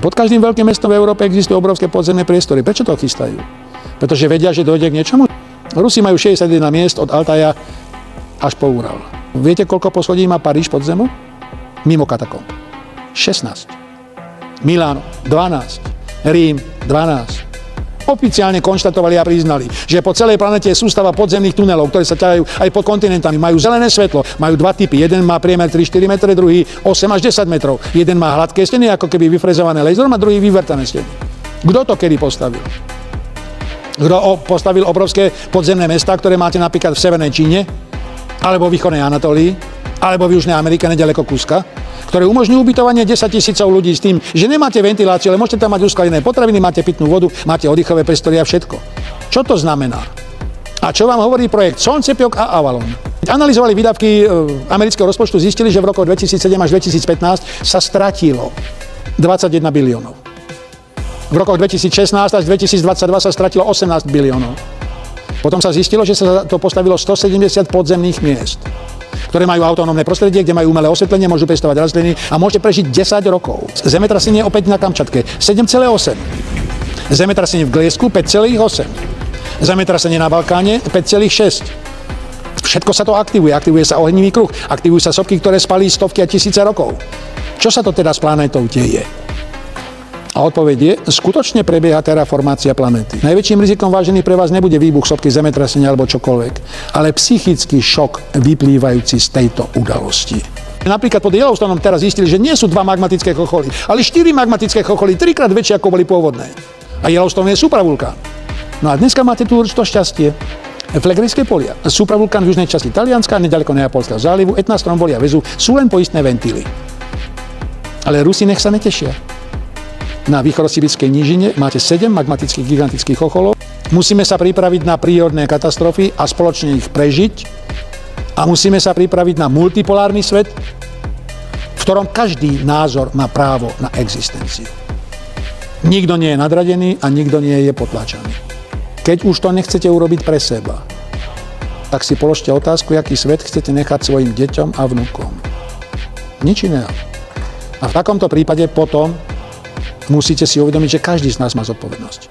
Pod každým veľkým mestom v Európe existujú obrovské podzemné priestory. Prečo to chystajú? Pretože vedia, že dojde k niečomu. Rusi majú 61 miest od Altaja až po Ural. Viete, koľko poschodí má Paríž pod zemou? Mimo katakomb. 16. Miláno 12. Rím 12. Oficiálne konštatovali a priznali, že po celej planete je sústava podzemných tunelov, ktoré sa ťahajú aj pod kontinentami. Majú zelené svetlo, majú dva typy. Jeden má priemer 3-4 metre, druhý 8 až 10 metrov. Jeden má hladké steny, ako keby vyfrezované laserom, a druhý vyvrtané steny. Kto to kedy postavil? Kto postavil obrovské podzemné mestá, ktoré máte napríklad v severnej Číne, alebo v východnej Anatolii, alebo v Južnej Amerike, nedaleko Kuska, ktoré umožňujú ubytovanie 10 000 ľudí s tým, že nemáte ventiláciu, ale môžete tam mať uskladené potraviny, máte pitnú vodu, máte oddychové priestory a všetko. Čo to znamená? A čo vám hovorí projekt Soncepiok a Avalon? Keď analyzovali výdavky amerického rozpočtu, zistili, že v rokoch 2007 až 2015 sa stratilo 21 biliónov. V rokoch 2016 až 2022 sa stratilo 18 biliónov. Potom sa zistilo, že sa to postavilo 170 podzemných miest, ktoré majú autonómne prostredie, kde majú umelé osvetlenie, môžu pestovať rastliny a môžete prežiť 10 rokov. Zemetrasenie opäť na Kamčatke 7,8. Zemetrasenie v Gliesku 5,8. Zemetrasenie na Balkáne 5,6. Všetko sa to aktivuje sa ohnivý kruh, aktivujú sa sopky, ktoré spalí stovky a tisíce rokov. Čo sa to teda s planétou deje? A odpoveď je, skutočne prebieha terraformácia planéty. Najväčším rizikom, vážený, pre vás nebude výbuch sopky, zemetrasenia alebo čokoľvek, ale psychický šok vyplývajúci z tejto udalosti. Napríklad pod Yellowstoneom teraz zistili, že nie sú 2 magmatické chocholy, ale 4 magmatické chocholy, 3-krát väčšie, ako boli pôvodné. A Yellowstone je supravulkán. No a dneska máte tu to šťastie. Flegrijské polia, supravulkán v južnej časti Talianska, nedaleko Neapolského zálivu, Etna, Stromboli a Vezu sú len poistné ventily. Ale Rusi nech sa netešia. Na východosibirskej nížine máte 7 magmatických gigantických chocholov. Musíme sa pripraviť na prírodné katastrofy a spoločne ich prežiť. A musíme sa pripraviť na multipolárny svet, v ktorom každý názor má právo na existenciu. Nikto nie je nadradený a nikto nie je potláčaný. Keď už to nechcete urobiť pre seba, tak si položte otázku, aký svet chcete nechať svojim deťom a vnúkom. Nič iného. A v takomto prípade potom musíte si uvedomiť, že každý z nás má zodpovednosť.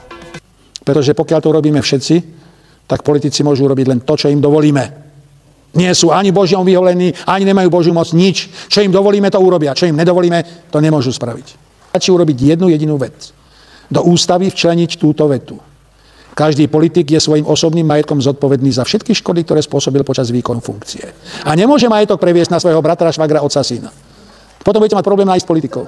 Pretože pokiaľ to robíme všetci, tak politici môžu robiť len to, čo im dovolíme. Nie sú ani Božiom vyholení, ani nemajú Božiu moc, nič. Čo im dovolíme, to urobia. Čo im nedovolíme, to nemôžu spraviť. Stačí urobiť jednu jedinú vec. Do ústavy včleniť túto vetu. Každý politik je svojím osobným majetkom zodpovedný za všetky škody, ktoré spôsobil počas výkonu funkcie. A nemôže majetok previesť na svojho bratra, švagra, otca, syna. Potom budete mať problém nájsť politikov.